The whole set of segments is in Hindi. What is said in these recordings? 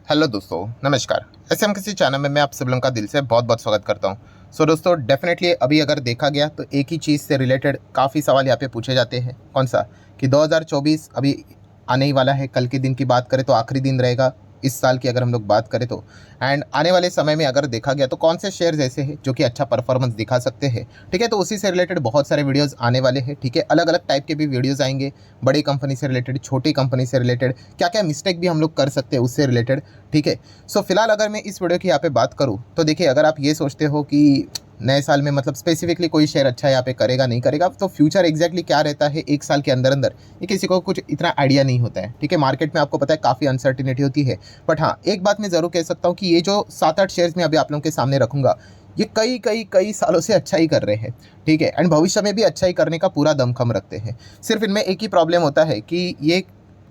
हेलो दोस्तों, नमस्कार। एसएम किसी चैनल में मैं आप सब लोगों का दिल से बहुत बहुत स्वागत करता हूं। दोस्तों, डेफिनेटली अभी अगर देखा गया तो एक ही चीज़ से रिलेटेड काफ़ी सवाल यहाँ पे पूछे जाते हैं। कौन सा? कि 2024 अभी आने ही वाला है। कल के दिन की बात करें तो आखिरी दिन रहेगा इस साल की, अगर हम लोग बात करें तो। एंड आने वाले समय में अगर देखा गया तो कौन से शेयर्स ऐसे हैं जो कि अच्छा परफॉर्मेंस दिखा सकते हैं। ठीक है, तो उसी से रिलेटेड बहुत सारे वीडियोस आने वाले हैं। ठीक है, अलग अलग टाइप के भी वीडियोस आएंगे, बड़ी कंपनी से रिलेटेड, छोटी कंपनी से रिलेटेड, क्या क्या मिस्टेक भी हम लोग कर सकते हैं उससे रिलेटेड। ठीक है, सो फिलहाल अगर मैं इस वीडियो की यहाँ पे बात करूँ तो देखिए, अगर आप ये सोचते हो कि नए साल में मतलब स्पेसिफिकली कोई शेयर अच्छा यहाँ पे करेगा नहीं करेगा, तो फ्यूचर एग्जैक्टली क्या रहता है एक साल के अंदर अंदर, ये किसी को कुछ इतना आइडिया नहीं होता है। ठीक है, मार्केट में आपको पता है काफ़ी अनसर्टिनिटी होती है। बट हाँ, एक बात मैं ज़रूर कह सकता हूँ कि ये जो 7-8 शेयर्स मैं अभी आप लोगों के सामने रखूंगा, ये कई कई कई सालों से अच्छा ही कर रहे हैं। ठीक है, एंड भविष्य में भी अच्छा ही करने का पूरा दमखम रखते हैं। सिर्फ इनमें एक ही प्रॉब्लम होता है कि ये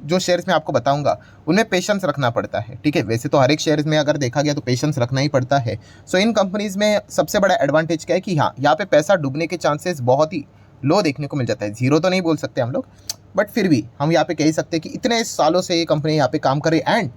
जो शेयर्स मैं आपको बताऊंगा उनमें पेशेंस रखना पड़ता है। ठीक है, वैसे तो हर एक शेयर्स में अगर देखा गया तो पेशेंस रखना ही पड़ता है। सो इन कंपनीज में सबसे बड़ा एडवांटेज क्या है कि हाँ, यहाँ पे पैसा डूबने के चांसेस बहुत ही लो देखने को मिल जाता है। जीरो तो नहीं बोल सकते हम लोग, बट फिर भी हम यहाँ पे कह सकते हैं कि इतने सालों से ये कंपनी यहाँ पे काम कर रही है एंड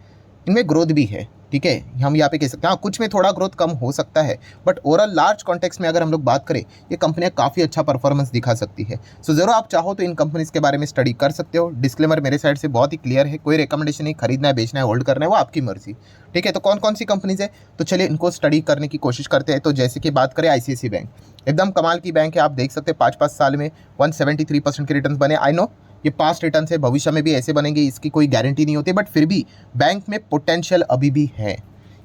इनमें ग्रोथ भी है। ठीक है, हम यहाँ पे कह सकते हैं हाँ, कुछ में थोड़ा ग्रोथ कम हो सकता है, बट ओवरऑल लार्ज कॉन्टेक्स्ट में अगर हम लोग बात करें, ये कंपनियाँ काफ़ी अच्छा परफॉर्मेंस दिखा सकती है। सो ज़रूर आप चाहो तो इन कंपनीज के बारे में स्टडी कर सकते हो। डिस्क्लेमर मेरे साइड से बहुत ही क्लियर है, कोई रिकमेंडेशन नहीं, खरीदना है, बेचना है, होल्ड करना है, वो आपकी मर्जी। ठीक है, तो कौन कौन सी कंपनीज है, तो चलिए इनको स्टडी करने की कोशिश करते हैं। तो जैसे कि बात करें आईसीआईसीआई बैंक, एकदम कमाल की बैंक है। आप देख सकते हैं 5-5 साल में 173% के रिटर्न बने। आई नो ये पास्ट रिटर्न है, भविष्य में भी ऐसे बनेंगे, इसकी कोई गारंटी नहीं होती, बट फिर भी बैंक में पोटेंशियल अभी भी है।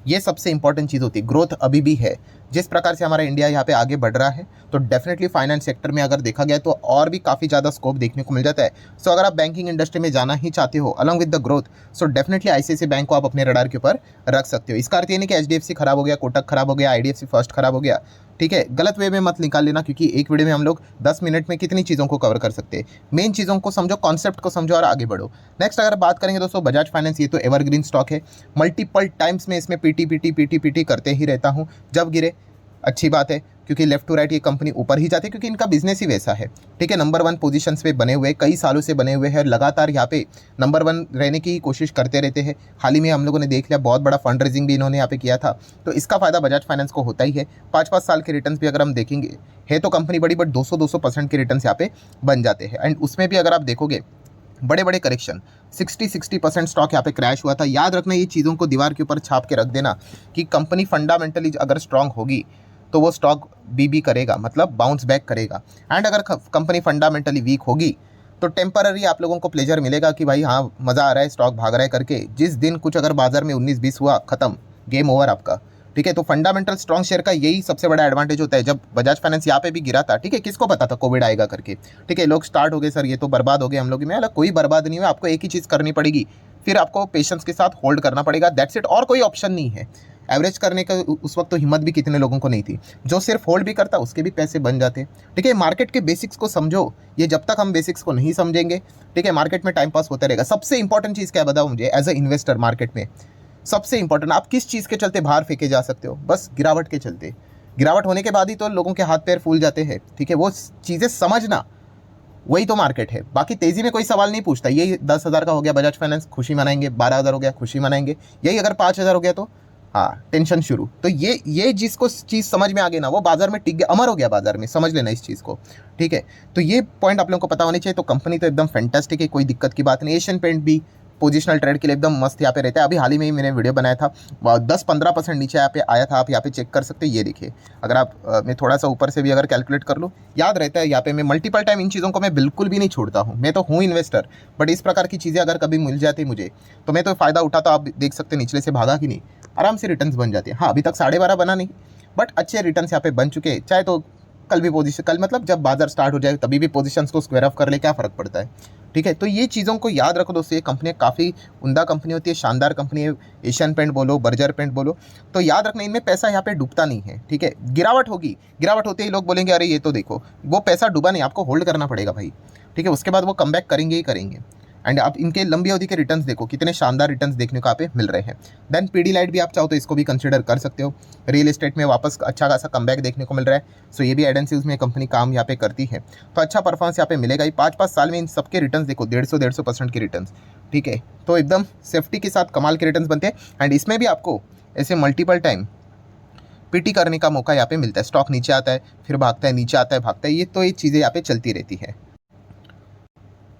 ये सबसे इंपॉर्टेंट चीज़ होती है, ग्रोथ अभी भी है। जिस प्रकार से हमारा इंडिया यहाँ पे आगे बढ़ रहा है, तो डेफिनेटली फाइनेंस सेक्टर में अगर देखा गया तो और भी काफ़ी ज़्यादा स्कोप देखने को मिल जाता है। सो अगर आप बैंकिंग इंडस्ट्री में जाना ही चाहते हो along with the growth, so definitely ICICI bank को आप अपने रडार के ऊपर रख सकते हो। इसका अर्थ ये नहीं कि एचडीएफसी खराब हो गया, कोटक खराब हो गया, आईडीएफसी फर्स्ट खराब हो गया। ठीक है, गलत वे में मत निकाल लेना, क्योंकि एक वीडियो में हम लोग 10 मिनट में कितनी चीज़ों को कवर कर सकते हैं। मेन चीज़ों को समझो, कॉन्सेप्ट को समझो और आगे बढ़ो। नेक्स्ट अगर बात करेंगे दोस्तों, बजाज फाइनेंस, ये तो एवरग्रीन स्टॉक है। मल्टीपल टाइम्स में इसमें पीटी करते ही रहता हूँ। जब गिरे अच्छी बात है, क्योंकि लेफ्ट टू राइट ये कंपनी ऊपर ही जाती है, क्योंकि इनका बिजनेस ही वैसा है। ठीक है, नंबर 1 पोजीशंस पे बने हुए, कई सालों से बने हुए हैं, लगातार यहाँ पे नंबर 1 रहने की कोशिश करते रहते हैं। हाल ही में हम लोगों ने देख लिया, बहुत बड़ा फंड रेजिंग भी इन्होंने यहाँ पे किया था, तो इसका फायदा बजाज फाइनेंस को होता ही है। 5-5 साल के रिटर्न भी अगर हम देखेंगे, है तो कंपनी बड़ी, बट 200% के रिटर्न यहाँ पे बन जाते हैं। एंड उसमें भी अगर आप देखोगे बड़े बड़े करेक्शन, 60% स्टॉक यहाँ पे क्रैश हुआ था। याद रखना, ये चीज़ों को दीवार के ऊपर छाप के रख देना कि कंपनी फंडामेंटली अगर स्ट्रांग होगी तो वो स्टॉक बी करेगा, मतलब बाउंस बैक करेगा। एंड अगर कंपनी फंडामेंटली वीक होगी तो टेम्पररी आप लोगों को प्लेजर मिलेगा कि भाई हाँ, मज़ा आ रहा है, स्टॉक भाग रहा है करके। जिस दिन कुछ अगर बाजार में 19-20 हुआ, खत्म, गेम ओवर आपका। ठीक है, तो फंडामेंटल स्ट्रॉन्ग शेयर का यही सबसे बड़ा एडवांटेज होता है। जब बजाज फाइनेंस यहाँ पे भी गिरा था, ठीक है, किसको पता था कोविड आएगा करके। ठीक है, लोग स्टार्ट हो गए, सर ये तो बर्बाद हो गए हम लोग में। अलग कोई बर्बाद नहीं हुआ, आपको एक ही चीज़ करनी पड़ेगी, फिर आपको पेशेंस के साथ होल्ड करना पड़ेगा, दैट्स इट, और कोई ऑप्शन नहीं है। एवरेज करने का उस वक्त तो हिम्मत भी कितने लोगों को नहीं थी। जो सिर्फ होल्ड भी करता उसके भी पैसे बन जाते। ठीक है, मार्केट के बेसिक्स को समझो। ये जब तक हम बेसिक्स को नहीं समझेंगे, ठीक है, मार्केट में टाइम पास होता रहेगा। सबसे इंपॉर्टेंट चीज़ क्या बताओ मुझे एज अ इन्वेस्टर मार्केट में, सबसे इंपॉर्टेंट, आप किस चीज़ के चलते बाहर फेंके जा सकते हो? बस गिरावट के चलते। गिरावट होने के बाद ही तो लोगों के हाथ पैर फूल जाते हैं। ठीक है, वो चीज़ें समझना, वही तो मार्केट है। बाकी तेजी में कोई सवाल नहीं पूछता। यही 10,000 का हो गया बजाज फाइनेंस, खुशी मनाएंगे। 12,000 हो गया, खुशी मनाएंगे। यही अगर 5,000 हो गया तो हाँ, टेंशन शुरू। तो ये जिसको चीज़ समझ में आ गई ना, वो बाजार में टिक गया, अमर हो गया बाजार में, समझ लेना इस चीज़ को। ठीक है, तो ये पॉइंट आप लोगों को पता होनी चाहिए। तो कंपनी तो एकदम फैंटास्टिक है, कोई दिक्कत की बात नहीं। एशियन पेंट भी पोजिशनल ट्रेड के लिए एकदम मस्त यहाँ पे रहता है। अभी हाल ही में ही मैंने वीडियो बनाया था, 10-15% नीचे यहाँ पे आया था, आप यहाँ पे चेक कर सकते हैं। ये देखिए, अगर आप मैं थोड़ा सा ऊपर से भी अगर कैलकुलेट कर लूँ, याद रहता है यहाँ पे। मैं मल्टीपल टाइम इन चीज़ों को मैं बिल्कुल भी नहीं छोड़ता हूँ। मैं तो हूँ इन्वेस्टर, बट इस प्रकार की चीज़ें अगर कभी मिल जाती मुझे तो मैं तो फ़ायदा उठाता। आप देख सकते हैं निचले से भागा कि नहीं, आराम से रिटर्न्स बन जाते हैं। हाँ, अभी तक 12.5 बना नहीं, बट अच्छे रिटर्न्स यहाँ पे बन चुके हैं। चाहे तो कल भी पोजीशन, कल मतलब जब बाजार स्टार्ट हो जाए तभी भी पोजीशंस को स्क्वायर ऑफ कर ले, क्या फ़र्क पड़ता है। ठीक है, तो ये चीज़ों को याद रखो दोस्तों। ये कंपनी काफ़ी उम्दा कंपनी होती है, शानदार कंपनी है। एशियन पेंट बोलो, बर्जर पेंट बोलो, तो याद रखना इनमें पैसा यहाँ पे डूबता नहीं है। ठीक है, गिरावट होगी, गिरावट होते ही लोग बोलेंगे अरे ये तो देखो, वो पैसा डूबा नहीं, आपको होल्ड करना पड़ेगा भाई। ठीक है, उसके बाद वो कमबैक करेंगे ही करेंगे। एंड आप इनके लंबी अवधि के रिटर्न्स देखो, कितने शानदार रिटर्न्स देखने को यहाँ पे मिल रहे हैं। देन पीडीलाइट भी आप चाहो तो इसको भी कंसिडर कर सकते हो, रियल एस्टेट में वापस अच्छा खासा कमबैक देखने को मिल रहा है। सो ये भी एडेंसीज में कंपनी काम यहाँ पे करती है, तो अच्छा परफॉर्मेंस यहाँ पे मिलेगा ही। 5-5 साल में इन सबके रिटर्न्स देखो 150% के रिटर्न्स, ठीक है। तो एकदम सेफ्टी के साथ कमाल के रिटर्न्स बनते हैं, एंड इसमें भी आपको ऐसे मल्टीपल टाइम पीटी करने का मौका यहाँ पे मिलता है। स्टॉक नीचे आता है, फिर भागता है, नीचे आता है, भागता है, ये चीज़ें यहाँ पे चलती रहती है।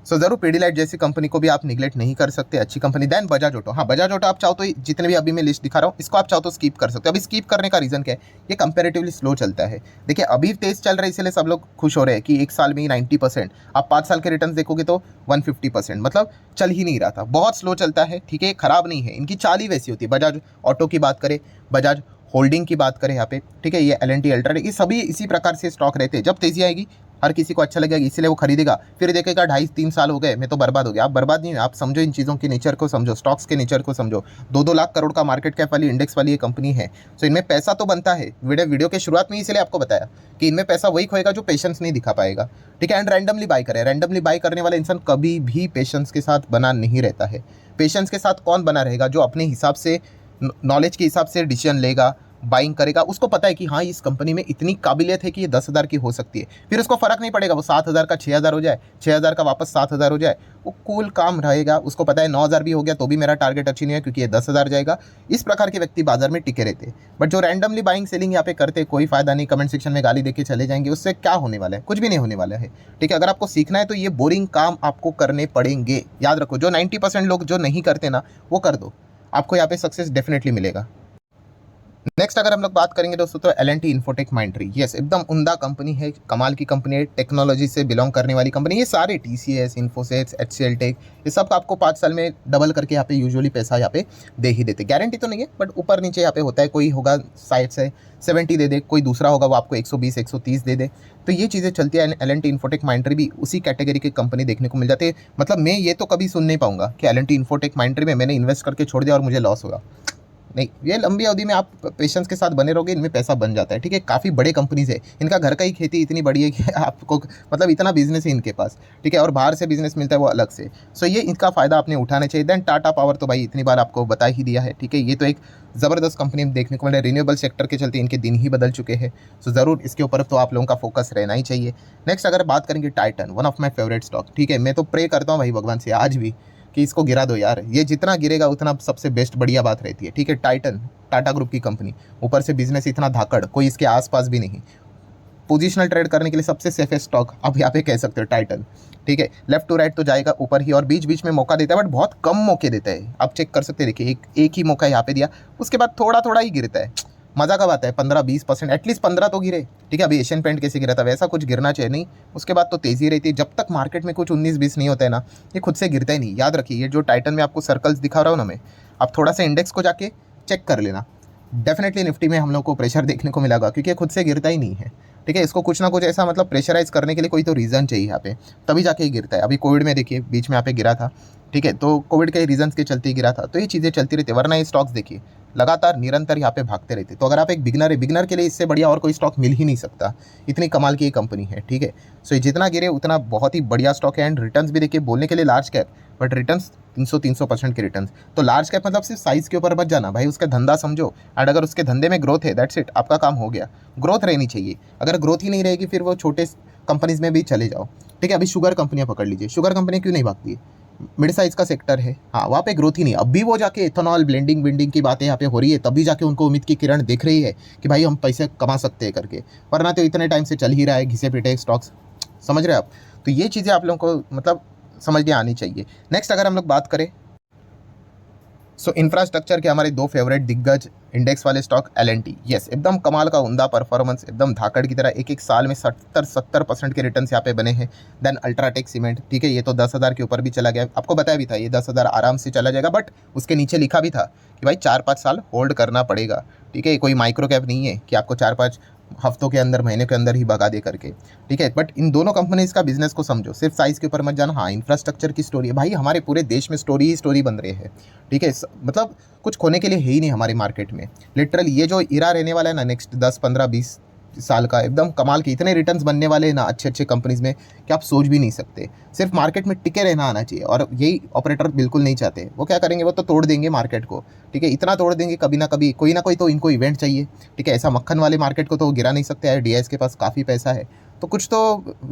सो जरूर पीडीलाइट जैसी कंपनी को भी आप निगलेक्ट नहीं कर सकते, अच्छी कंपनी। देन बजाज ऑटो, हाँ बजाज ऑटो आप चाहो तो जितने भी अभी मैं लिस्ट दिखा रहा हूँ इसको आप चाहो तो स्कीप कर सकते हो। अभी स्कीप करने का रीज़न क्या है, ये कंपेरेटिवली स्लो चलता है। देखिए अभी तेज चल रहा है इसलिए सब लोग खुश हो रहे हैं कि एक साल में ही 90%, आप 5 साल के रिटर्न देखोगे तो 150%, मतलब चल ही नहीं रहा था, बहुत स्लो चलता है, ठीक है। खराब नहीं है, इनकी चाल ही वैसी होती है। बजाज ऑटो की बात करें, बजाज होल्डिंग की बात करें यहाँ पे, ठीक है, ये L&T अल्ट्राटेक, ये सभी इसी प्रकार से स्टॉक रहते हैं। जब तेजी आएगी हर किसी को अच्छा लगेगा, इसलिए वो खरीदेगा, फिर देखेगा 2.5-3 साल हो गए मैं तो बर्बाद हो गया। आप बर्बाद नहीं है, आप समझो इन चीज़ों के नेचर को समझो, स्टॉक्स के नेचर को समझो। 2-2 लाख करोड़ का मार्केट कैप वाली इंडेक्स वाली ये कंपनी है, सो इनमें पैसा तो बनता है। वीडियो के शुरुआत में इसलिए आपको बताया कि इनमें पैसा वही खोएगा जो पेशेंस नहीं दिखा पाएगा, ठीक है। एंड रैंडमली बाई करे, रैंडमली बाई करने वाला इंसान कभी भी पेशेंस के साथ बना नहीं रहता है। पेशेंस के साथ कौन बना रहेगा, जो अपने हिसाब से नॉलेज के हिसाब से डिसीजन लेगा, बाइंग करेगा, उसको पता है कि हाँ इस कंपनी में इतनी काबिलियत है कि ये 10,000 की हो सकती है। फिर उसको फर्क नहीं पड़ेगा वो 7,000 का 6,000 हो जाए, 6,000 का वापस 7,000 हो जाए, वो कूल काम रहेगा। उसको पता है 9,000 भी हो गया तो भी मेरा टारगेट अचीव नहीं है क्योंकि ये 10,000 जाएगा। इस प्रकार के व्यक्ति बाजार में टिके रहते हैं। बट जो रैंडमली बाइंग सेलिंग यहाँ पे करते, कोई फायदा नहीं, कमेंट सेक्शन में गाली देके चले जाएंगे, उससे क्या होने वाला है, कुछ भी नहीं होने वाला है, ठीक है। अगर आपको सीखना है तो ये बोरिंग काम आपको करने पड़ेंगे, याद रखो। जो 90% लोग जो नहीं करते ना वो कर दो, आपको यहाँ पे सक्सेस डेफिनेटली मिलेगा। नेक्स्ट अगर हम लोग बात करेंगे दोस्तों तो L&T इन्फोटेक माइंट्री, यस एकदम उम्दा कंपनी है, कमाल की कंपनी है, टेक्नोलॉजी से बिलोंग करने वाली कंपनी। ये सारे TCS, इन्फोसिस, HCL टेक, ये सब आपको 5 साल में डबल करके यहाँ पे यूजुअली पैसा यहाँ पे दे ही देते। गारंटी तो नहीं है बट ऊपर नीचे यहाँ पे होता है। कोई होगा साइड से 70 दे दे, कोई दूसरा होगा वो आपको 120, 130 दे दे, तो ये चीज़ें चलती है। L&T इन्फोटेक माइंट्री भी उसी कैटेगरी की कंपनी देखने को मिल जाती है। मतलब मैं ये तो कभी सुन नहीं पाऊंगा कि L&T इन्फोटेक माइंट्री में मैंने इन्वेस्ट करके छोड़ दिया और मुझे लॉस होगा, नहीं। ये लंबी अवधि में आप पेशेंस के साथ बने रहोगे, इनमें पैसा बन जाता है, ठीक है। काफ़ी बड़े कंपनीज है, इनका घर का ही खेती इतनी बड़ी है कि आपको मतलब इतना बिजनेस है इनके पास, ठीक है। और बाहर से बिजनेस मिलता है वो अलग से, सो ये इनका फ़ायदा आपने उठाना चाहिए। देन टाटा पावर तो भाई इतनी बार आपको बता ही दिया है, ठीक है। ये तो एक ज़बरदस्त कंपनी देखने को मिल रहा है, रिन्यूएबल सेक्टर के चलते इनके दिन ही बदल चुके हैं, सो ज़रूर इसके ऊपर तो आप लोगों का फोकस रहना ही चाहिए। नेक्स्ट अगर बात करेंगे Titan, one of my favourite stock, ठीक है। मैं तो प्रे करता हूँ भाई भगवान से आज भी कि इसको गिरा दो यार, ये जितना गिरेगा उतना सबसे बेस्ट बढ़िया बात रहती है, ठीक है। टाइटन टाटा ग्रुप की कंपनी, ऊपर से बिजनेस इतना धाकड़, कोई इसके आसपास भी नहीं। पोजिशनल ट्रेड करने के लिए सबसे सेफेस्ट स्टॉक आप यहाँ पे कह सकते हो टाइटन, ठीक है। लेफ्ट टू राइट तो जाएगा ऊपर ही, और बीच बीच में मौका देता है बट बहुत कम मौके देता है। आप चेक कर सकते हैं, देखिए एक ही मौका यहाँ पे दिया, उसके बाद थोड़ा थोड़ा ही गिरता है। मज़ा कब आता है, 15-20%, एटलीस्ट 15 तो गिरे, ठीक है। अभी एशियन पेंट कैसे गिरा था वैसा कुछ गिरना चाहिए, नहीं। उसके बाद तो तेज़ी रहती है। जब तक मार्केट में कुछ 19-20 नहीं होता है ना, ये खुद से गिरता ही नहीं, याद रखिए। ये जो टाइटन में आपको सर्कल्स दिखा रहा हूँ ना मैं, आप थोड़ा सा इंडेक्स को जाके चेक कर लेना, डेफिनेटली निफ्टी में हम लोग को प्रेशर देखने को मिलेगा क्योंकि ये खुद से गिरता ही नहीं है, ठीक है। इसको कुछ ना कुछ ऐसा मतलब प्रेशराइज करने के लिए कोई तो रीज़न चाहिए यहाँ पे, तभी जाके ही गिरता है। अभी कोविड में देखिए बीच में यहाँ पे गिरा था, ठीक है, तो कोविड के रीजंस के चलते ही गिरा था। तो ये चीज़ें चलती रहती है, वरना ये स्टॉक्स देखिए लगातार निरंतर यहाँ पे भागते रहते। तो अगर आप एक बिगनर है, बिगनर के लिए इससे बढ़िया और कोई स्टॉक मिल ही नहीं सकता, इतनी कमाल की ये कंपनी है, ठीक है। सो ये जितना गिरे उतना बहुत ही बढ़िया स्टॉक है। एंड रिटर्न्स भी देखिए, बोलने के लिए लार्ज कैप बट रिटर्न्स 300-300% के रिटर्न्स। तो लार्ज कैप मतलब सिर्फ साइज़ के ऊपर मत जाना भाई, उसका धंधा समझो। एंड अगर उसके धंधे में ग्रोथ है, दैट्स इट, आपका काम हो गया। ग्रोथ रहनी चाहिए, अगर ग्रोथ ही नहीं रहेगी फिर वो छोटे कंपनीज में भी चले जाओ, ठीक है। अभी शुगर कंपनियाँ पकड़ लीजिए, शुगर कंपनी क्यों नहीं भागती है, मिड साइज का सेक्टर है, हाँ वहाँ पे ग्रोथ ही नहीं। अभी वो जाके इथेनॉल ब्लेंडिंग विंडिंग की बातें यहाँ पे हो रही है, तभी जाके उनको उम्मीद की किरण दिख रही है कि भाई हम पैसे कमा सकते हैं करके, वरना तो इतने टाइम से चल ही रहा है घिसे पिटे स्टॉक्स, समझ रहे हैं आप। तो ये चीज़ें आप लोगों को मतलब समझने आनी चाहिए। नेक्स्ट अगर हम लोग बात करें सो इंफ्रास्ट्रक्चर के हमारे दो फेवरेट दिग्गज इंडेक्स वाले स्टॉक L&T, यस एकदम कमाल का उम्दा परफॉर्मेंस, एकदम धाकड़ की तरह एक साल में 70% के रिटर्न्स यहाँ पे बने हैं। देन अल्ट्राटेक सीमेंट, ठीक है, ये तो 10,000 के ऊपर भी चला गया, आपको बताया भी था ये 10,000 आराम से चला जाएगा, बट उसके नीचे लिखा भी था कि भाई 4-5 साल होल्ड करना पड़ेगा, ठीक है। कोई माइक्रो कैप नहीं है कि आपको 4-5 हफ्तों के अंदर, महीने के अंदर ही भगा दे करके, ठीक है। बट इन दोनों कंपनीज का बिजनेस को समझो, सिर्फ साइज के ऊपर मत जाना। हाँ इंफ्रास्ट्रक्चर की स्टोरी है भाई, हमारे पूरे देश में स्टोरी ही स्टोरी बन रही है, ठीक है। मतलब कुछ खोने के लिए है ही नहीं हमारे मार्केट में, लिटरली ये जो इरा रहने वाला है ना नेक्स्ट 10, 15, 20 साल का, एकदम कमाल के इतने रिटर्न्स बनने वाले हैं ना अच्छे अच्छे कंपनीज़ में कि आप सोच भी नहीं सकते। सिर्फ मार्केट में टिके रहना आना चाहिए, और यही ऑपरेटर बिल्कुल नहीं चाहते। वो क्या करेंगे, वो तो तोड़ देंगे मार्केट को, ठीक है, इतना तोड़ देंगे कभी ना कभी, कोई ना कोई तो इनको इवेंट चाहिए, ठीक है। ऐसा मक्खन वाले मार्केट को तो वो गिरा नहीं सकते है, डीआईएस के पास काफ़ी पैसा है, तो कुछ तो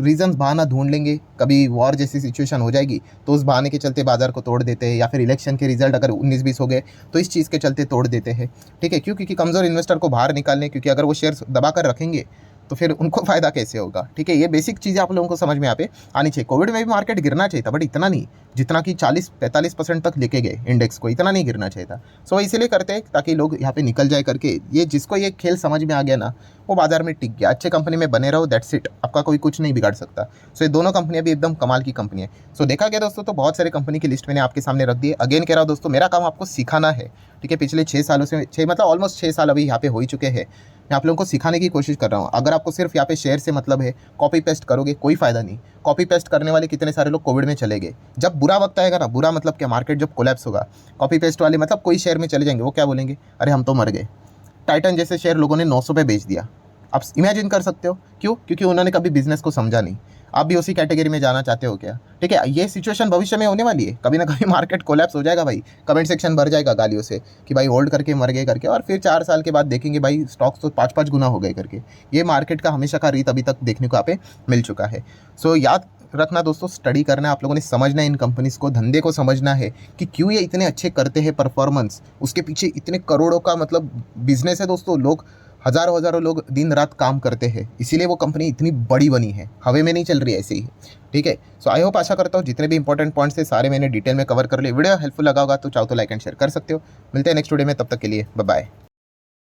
रीजंस बहाना ढूंढ लेंगे। कभी वॉर जैसी सिचुएशन हो जाएगी तो उस बहाने के चलते बाजार को तोड़ देते हैं, या फिर इलेक्शन के रिजल्ट अगर 19-20 हो गए तो इस चीज़ के चलते तोड़ देते हैं, ठीक है। क्यों? क्योंकि कमज़ोर इन्वेस्टर को बाहर निकालने, क्योंकि अगर वो शेयर्स दबा कर रखेंगे तो फिर उनको फ़ायदा कैसे होगा, ठीक है। ये बेसिक चीज़ें आप लोगों को समझ में यहाँ पे आनी चाहिए। कोविड में भी मार्केट गिरना चाहिए था, बट इतना नहीं जितना कि 40-45% तक लेके गए इंडेक्स को, इतना नहीं गिरना चाहिए था। सो इसीलिए करते हैं ताकि लोग यहाँ पे निकल जाए करके। ये जिसको ये खेल समझ में आ गया ना, वो बाजार में टिक गया। अच्छे कंपनी में बने रहो, दैट्स इट, आपका कोई कुछ नहीं बिगाड़ सकता। सो ये दोनों कंपनियां भी एकदम कमाल की कंपनी है। सो देखा गया दोस्तों, तो बहुत सारे कंपनी की लिस्ट मैंने आपके सामने रख दी है। अगेन कह रहा हूँ दोस्तों, मेरा काम आपको सिखाना है, ठीक है। पिछले 6 सालों से, 6 मतलब ऑलमोस्ट 6 साल अभी यहाँ पे हो ही चुके हैं। मैं आप लोगों को सिखाने की कोशिश कर रहा हूँ। अगर आपको सिर्फ यहाँ पे शेयर से मतलब है, कॉपी पेस्ट करोगे, कोई फ़ायदा नहीं। कॉपी पेस्ट करने वाले कितने सारे लोग कोविड में चले गए। जब बुरा वक्त आएगा ना, बुरा मतलब क्या, मार्केट जब कोलैप्स होगा, कॉपी पेस्ट वाले मतलब कोई शेयर में चले जाएंगे, वो क्या बोलेंगे, अरे हम तो मर गए। टाइटन जैसे शेयर लोगों ने 900 पे बेच दिया। आप इमेजिन कर सकते हो क्यों? क्योंकि उन्होंने कभी बिजनेस को समझा नहीं। आप भी उसी कैटेगरी में जाना चाहते हो क्या? ठीक है, ये सिचुएशन भविष्य में होने वाली है, कभी ना कभी मार्केट कोलैप्स हो जाएगा भाई। कमेंट सेक्शन भर जाएगा गालियों से कि भाई होल्ड करके मर गए करके, और फिर 4 साल के बाद देखेंगे भाई स्टॉक्स तो 5-5 गुना हो गए करके। ये मार्केट का हमेशा का रीत अभी तक देखने को यहाँ पे मिल चुका है। सो याद रखना दोस्तों, स्टडी करना है आप लोगों ने, समझना है इन कंपनीज को, धंधे को समझना है कि क्यों ये इतने अच्छे करते हैं परफॉर्मेंस, उसके पीछे इतने करोड़ों का मतलब बिजनेस है दोस्तों। लोग हज़ारों हज़ारों लोग दिन रात काम करते हैं, इसीलिए वो कंपनी इतनी बड़ी बनी है, हवा में नहीं चल रही है ऐसे ही, ठीक है। सो आई होप, आशा करता हूँ जितने भी इंपॉर्टेंट पॉइंट्स थे सारे मैंने डिटेल में कवर कर लिए। वीडियो हेल्पफुल लगा होगा तो चाहो तो लाइक एंड शेयर कर सकते हो। मिलते हैं नेक्स्ट वीडियो में, तब तक के लिए बाय बाय।